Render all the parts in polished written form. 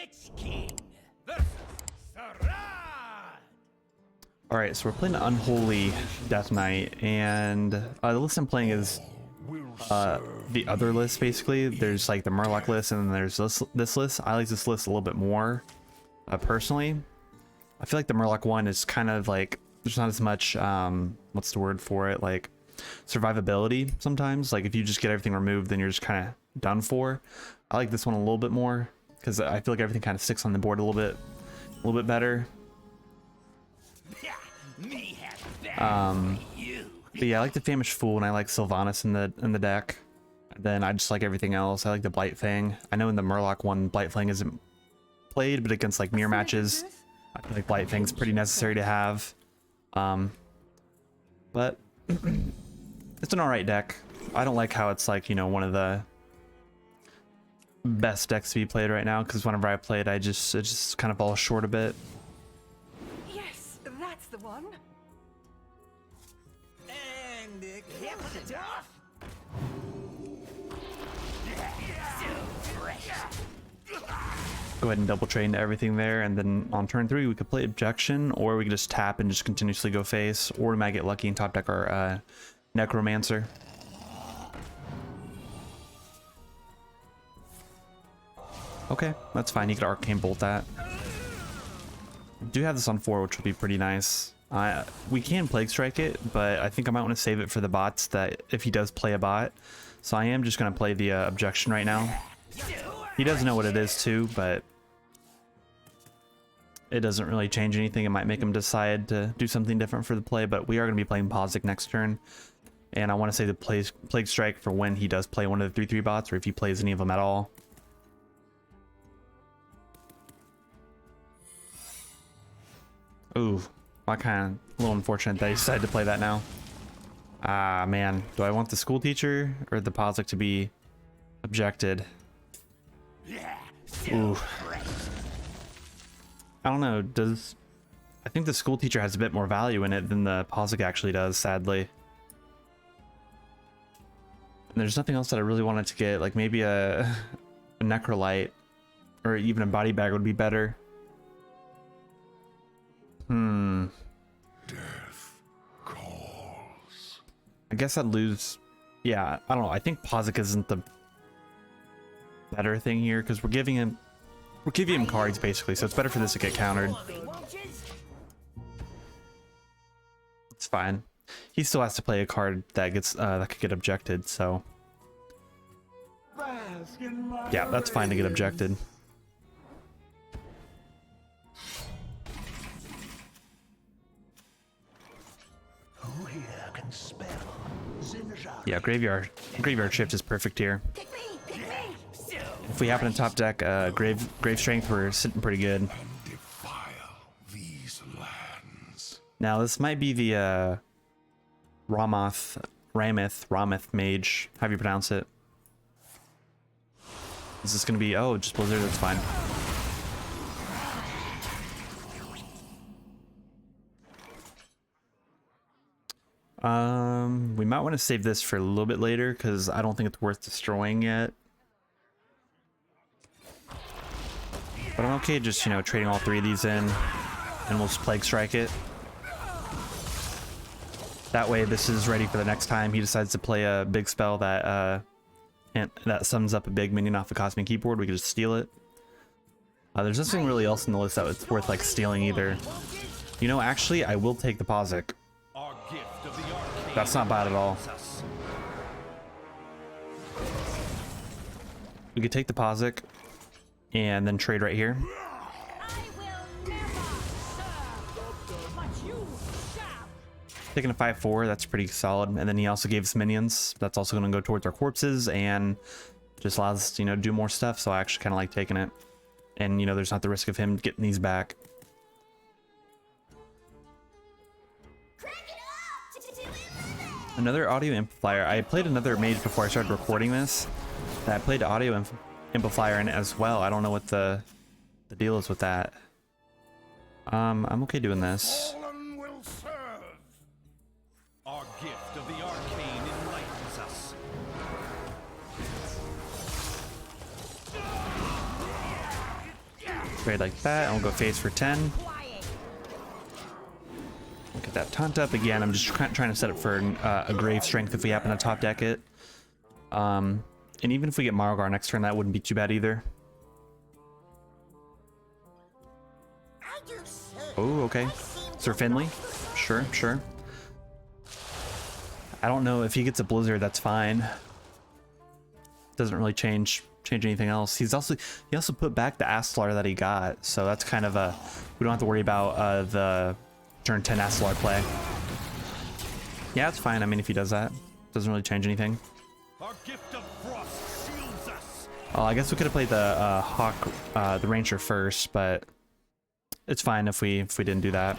Lich King versus Sarad. Alright, so we're playing Unholy Death Knight, and the list I'm playing is the other list, basically. There's like the Murloc list, and then there's this list. I like this list a little bit more, personally. I feel like the Murloc one is kind of like, there's not as much, what's the word for it, like survivability sometimes. Like if you just get everything removed, then you're just kind of done for. I like this one a little bit more, because I feel like everything kind of sticks on the board a little bit better. But yeah, I like the Famished Fool, and I like Sylvanas in the deck. And then I just like everything else. I like the Blightfang. I know in the Murloc one, Blightfang isn't played, but against like mirror matches, I feel like Blightfang's pretty necessary to have. But it's an alright deck. I don't like how it's like, you know, one of the best decks to be played right now, because whenever I play it, it just kind of falls short a bit. Yes, that's the one. And kept it off. Go ahead and double trade into everything there, and then on turn 3 we could play Objection, or we could just tap and just continuously go face, or we might get lucky and top deck our Necromancer. Okay, that's fine. You could Arcane Bolt that. We do have this on 4, which would be pretty nice. We can Plague Strike it, but I think I might want to save it for the bots, that if he does play a bot. So I am just going to play the Objection right now. He does know what it is too, but it doesn't really change anything. It might make him decide to do something different for the play, but we are going to be playing Pozzik next turn. And I want to save the Plague Strike for when he does play one of the 3/3 bots, or if he plays any of them at all. Ooh, I kind of a little unfortunate that he decided to play that now. Ah, man. Do I want the school teacher or the Pozzik to be objected? Ooh. I don't know. I think the school teacher has a bit more value in it than the Pozzik actually does, sadly. And there's nothing else that I really wanted to get. Like maybe a Necrolyte or even a body bag would be better. Death calls. I guess I'd lose. Yeah, I don't know. I think Pozzik isn't the better thing here, because we're giving him cards basically, so it's better for this to get countered. It's fine. He still has to play a card that gets that could get objected, so yeah, that's fine to get objected. Yeah, graveyard shift is perfect here. If we happen to top deck grave strength, we're sitting pretty good. These lands. Now this might be the Ramith mage, however you pronounce it. Is this gonna be, oh, just Blizzard? That's fine. We might want to save this for a little bit later, because I don't think it's worth destroying yet. But I'm okay just, you know, trading all 3 of these in, and we'll just Plague Strike it. That way this is ready for the next time he decides to play a big spell that that sums up a big minion off the Cosmic Keyboard. We can just steal it. There's nothing really else in the list that it's worth like stealing either. You know, actually I will take the Pozzik. That's not bad at all. We could take the Pozzik and then trade right here. Taking a 5/4, that's pretty solid. And then he also gave us minions. That's also going to go towards our corpses and just allows us to, you know, do more stuff. So I actually kind of like taking it. And, you know, there's not the risk of him getting these back. Another audio amplifier. I played another mage before I started recording this. I played audio amplifier in it as well. I don't know what the deal is with that. I'm okay doing this. Fallen will serve. Our gift of the arcane enlightens us. Trade like that, and we'll go face for 10. Look at that taunt up again. I'm just trying to set up for a grave strength if we happen to top deck it. And even if we get Marrowgar next turn, that wouldn't be too bad either. Oh, okay. Sir Finley. Sure, sure. I don't know if he gets a Blizzard, that's fine. Doesn't really change anything else. He also put back the Astalor that he got, so that's kind of a, we don't have to worry about the turn 10 Astalor play. Yeah, it's fine. I mean, if he does that, doesn't really change anything. Our gift of frost shields us. Oh, I guess we could have played the the Rancher first, but it's fine if we didn't do that.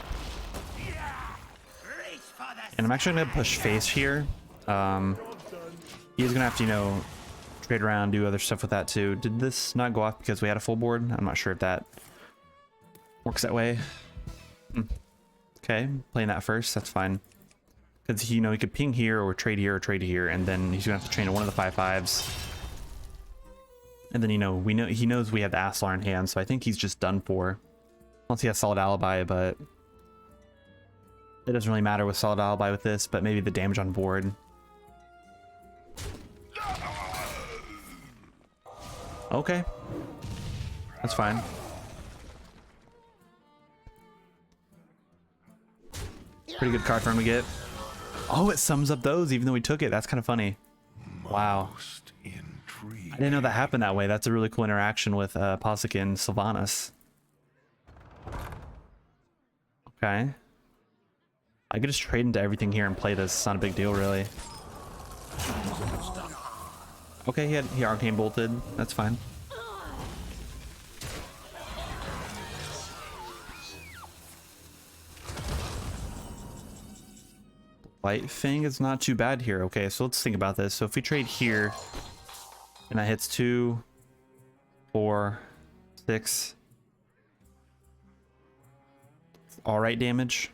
And I'm actually gonna push face here. He's gonna have to, you know, trade around, do other stuff with that too. Did this not go off because we had a full board? I'm not sure if that works that way. Okay, playing that first, that's fine. Because, you know, he could ping here or trade here, and then he's gonna have to train one of the 5/5s. And then, you know, he knows we have the Astalor in hand, so I think he's just done for. Unless he has Solid Alibi, but it doesn't really matter with Solid Alibi with this, but maybe the damage on board. Okay. That's fine. Pretty good card for him to get. Oh, it sums up those even though we took it. That's kind of funny. Wow. I didn't know that happened that way. That's a really cool interaction with Pozzik and Sylvanas. Okay. I could just trade into everything here and play this. It's not a big deal, really. Okay, he Arcane Bolted. That's fine. Blightfang is not too bad here. Okay, so let's think about this. So if we trade here, and that hits 2, 4, 6. Alright damage.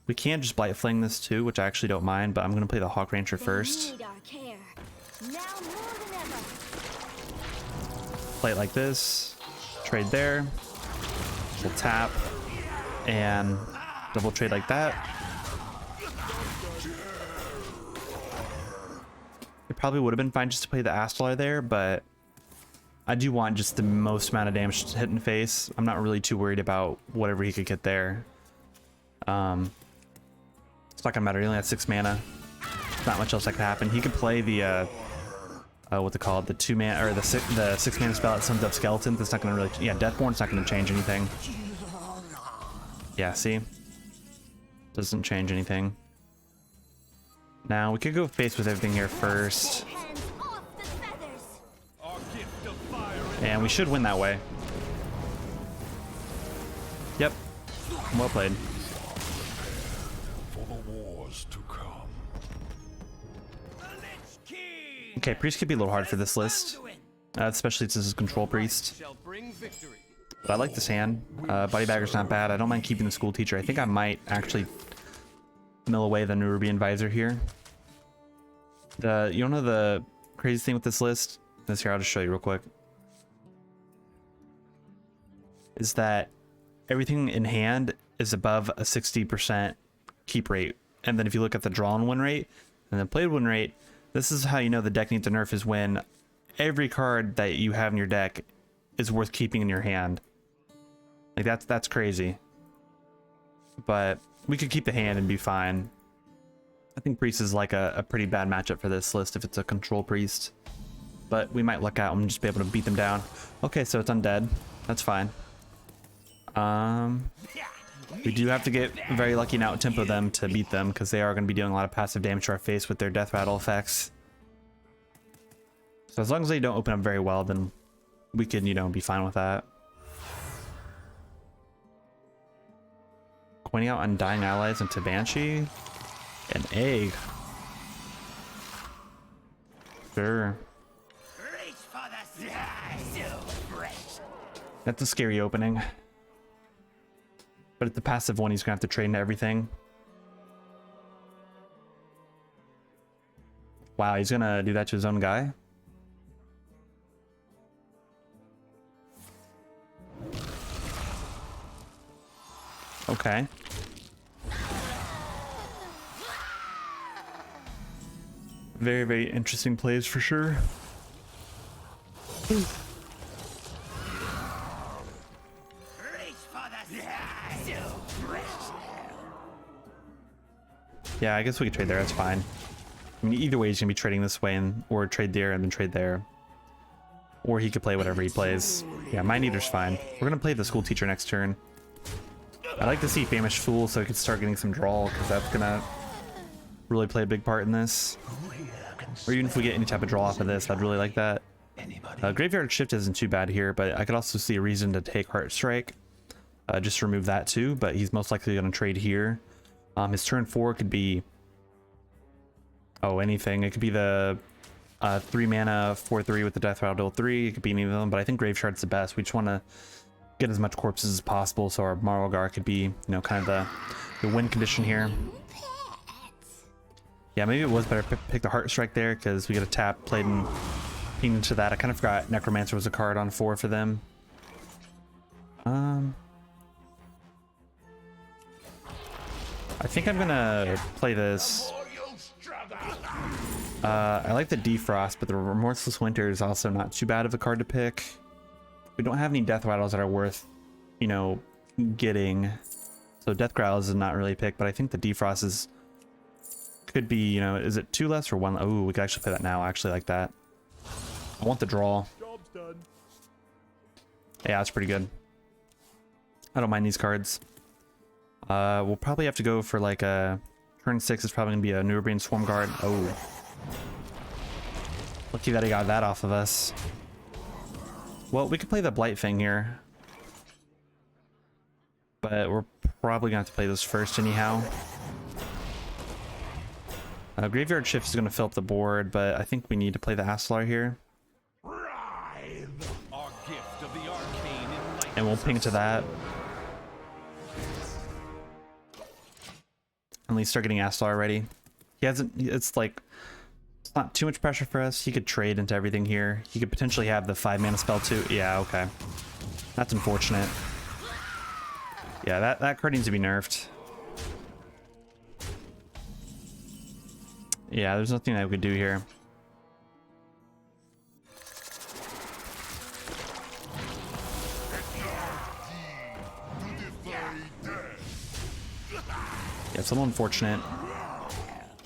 We can just Blightfang this too, which I actually don't mind, but I'm going to play the Hawk Rancher first. Play it like this. Trade there. We'll tap. And double trade like that. It probably would have been fine just to play the Astalor there, but I do want just the most amount of damage to hit in face. I'm not really too worried about whatever he could get there. It's not gonna matter. He only has 6 mana. Not much else that could happen. He could play the what they call it, the 2 mana or the 6 mana spell that sums up skeletons. That's not gonna really, yeah, Deathborn's not gonna change anything. Yeah, see, doesn't change anything. Now we could go face with everything here first, and we should win that way. Yep, well played. Okay, priest could be a little hard for this list, especially since this is control priest. But I like this hand. Body Bagger's not bad. I don't mind keeping the school teacher. I think I might actually mill away the Nerubian Vizier here. You don't know the crazy thing with this list? This here, I'll just show you real quick. Is that everything in hand is above a 60% keep rate. And then if you look at the draw and win rate, and then played win rate, this is how you know the deck needs a nerf, is when every card that you have in your deck is worth keeping in your hand. Like that's crazy. But we could keep the hand and be fine. I think priest is like a pretty bad matchup for this list if it's a control priest. But we might luck out and just be able to beat them down. Okay, so it's undead. That's fine. We do have to get very lucky and out-tempo them to beat them, because they are going to be dealing a lot of passive damage to our face with their death rattle effects. So as long as they don't open up very well, then we can, you know, be fine with that. Pointing out Undying Allies into Banshee. An egg. Sure. That's a scary opening. But it's the passive one, he's gonna have to trade into everything. Wow, he's gonna do that to his own guy? Okay. Very, very interesting plays for sure. Yeah, I guess we could trade there. That's fine. I mean, either way, he's gonna be trading this way and or trade there and then trade there. Or he could play whatever he plays. Yeah, Mind Eater's fine. We're gonna play the School Teacher next turn. I'd like to see Famished Fool so he could start getting some draw, because that's gonna really play a big part in this. Or even if we get any type of draw off of this, I'd really like that. Graveyard Shift isn't too bad here, but I could also see a reason to take Heart Strike. Just remove that too, but he's most likely going to trade here. His turn 4 could be... oh, anything. It could be the 3 mana 4/3 with the Death Rattle 3. It could be any of them, but I think Grave Shard's the best. We just want to get as much corpses as possible, so our Marrowgar could be, you know, kind of the win condition here. Yeah, maybe it was better to pick the Heart Strike there, because we got a tap, played and pinged into that. I kind of forgot Necromancer was a card on 4 for them. I think I'm gonna play this. I like the Defrost, but the Remorseless Winter is also not too bad of a card to pick. We don't have any Death Rattles that are worth, you know, getting. So Death Growls is not really a pick, but I think the Defrost is... could be, you know, is it 2 less or 1? Oh, we could actually play that now. I actually like that. I want the draw. Job's done. Yeah, that's pretty good. I don't mind these cards. We'll probably have to go for like a turn 6 is probably gonna be a Nerubian Swarmguard. Oh, lucky that he got that off of us. Well, we could play the Blightfang here, but we're probably gonna have to play this first anyhow. Graveyard Shift is gonna fill up the board, but I think we need to play the Astalor here. Our gift of the arcane enlightens And we'll ping us. to that. At least start getting Astalor ready. He hasn't, it's like, it's not too much pressure for us. He could trade into everything here. He could potentially have the 5 mana spell too. Yeah, okay. That's unfortunate. Yeah, that card needs to be nerfed. Yeah, there's nothing that we could do here. Yeah, it's a little unfortunate,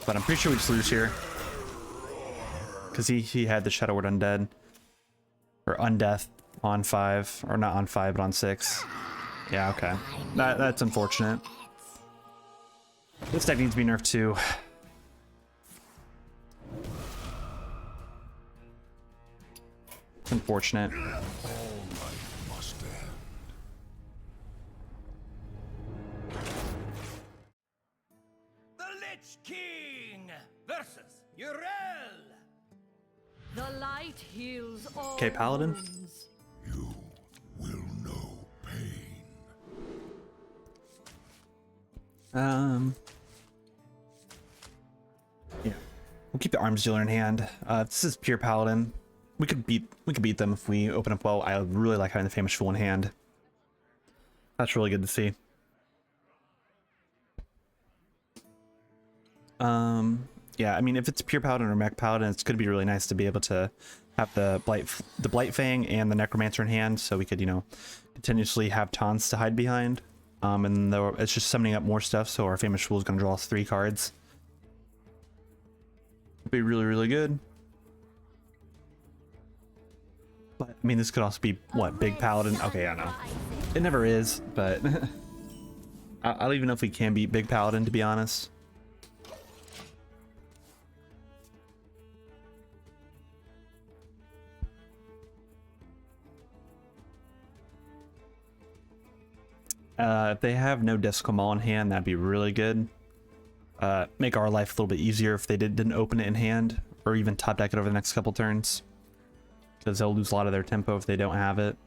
but I'm pretty sure we just lose here because he had the Shadow Word Undead or Undeath on 5, or not on 5 but on 6. Yeah, okay, that's unfortunate. This deck needs to be nerfed too. It's unfortunate. Must end. The Lich King versus Urel. The light heals all. Okay, Paladin. wounds. You will know pain. Yeah, we'll keep the Arms Dealer in hand. This is pure Paladin. We could beat them if we open up well. I really like having the Famished Fool in hand. That's really good to see. Yeah, I mean, if it's pure Paladin or Mech Paladin, it's going to be really nice to be able to have the Blightfang and the Necromancer in hand, so we could, you know, continuously have taunts to hide behind. And it's just summoning up more stuff, so our Famished Fool is going to draw us 3 cards. It'd be really, really good. But, I mean, this could also be, what, Big Paladin? Okay, I know. It never is, but... I don't even know if we can beat Big Paladin, to be honest. If they have no Disco Maul in hand, that'd be really good. Make our life a little bit easier if they didn't open it in hand, or even top deck it over the next couple turns, because they'll lose a lot of their tempo if they don't have it.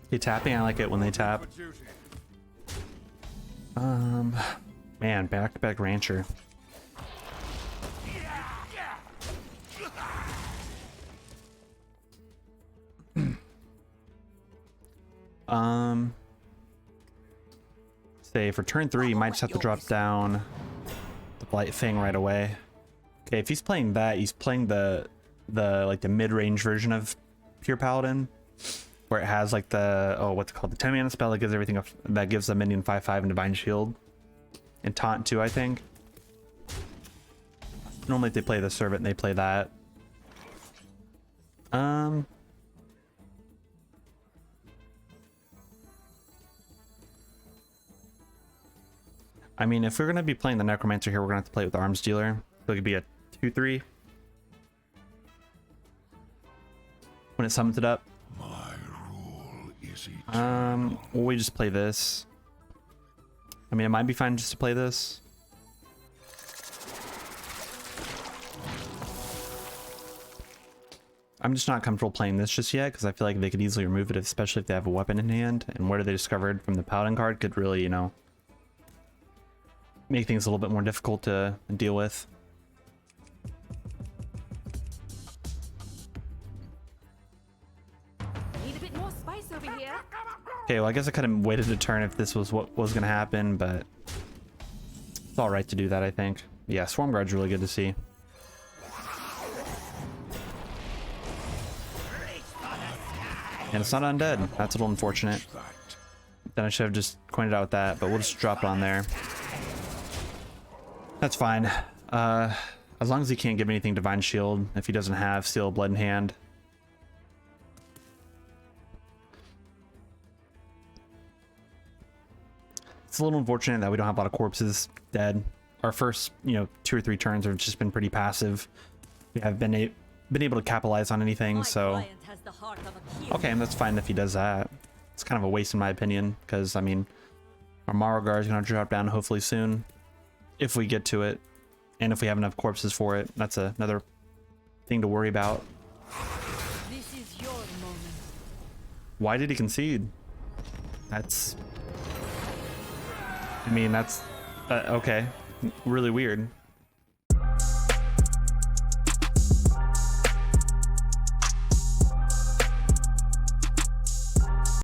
Okay, tapping, I like it when they tap. Man, back-to-back Rancher. say for turn 3, you might just have to drop down the Blightfang right away. Okay, if he's playing that, he's playing the like the mid-range version of Pure Paladin, where it has like the what's it called, the 10-mana spell that gives everything that gives the minion 5/5 and Divine Shield and Taunt too, I think. Normally if they play the Servant, they play that. I mean, if we're gonna be playing the Necromancer here, we're gonna have to play it with the Arms Dealer. So it could be a 2/3 when it summons it up. My rule is eternal. Or we just play this. I mean, it might be fine just to play this. I'm just not comfortable playing this just yet because I feel like they could easily remove it, especially if they have a weapon in hand. And what are they discovered from the Paladin card could really, you know, make things a little bit more difficult to deal with. Need a bit more spice over here. Okay, well, I guess I could have waited a turn if this was what was going to happen, but it's all right to do that, I think. Yeah, Swarmguard's really good to see. And it's not undead. That's a little unfortunate. Then I should have just coined it out with that, but we'll just drop it on there. That's fine. As long as he can't give anything Divine Shield, if he doesn't have Seal of Blood in hand. It's a little unfortunate that we don't have a lot of corpses dead. Our first, you know, 2 or 3 turns have just been pretty passive. We haven't been able to capitalize on anything, so okay, and that's fine if he does that. It's kind of a waste in my opinion, because I mean, our Marrowgar is going to drop down hopefully soon, if we get to it, and if we have enough corpses for it. That's another thing to worry about. This is your moment. Why did he concede? That's, I mean, that's okay, really weird.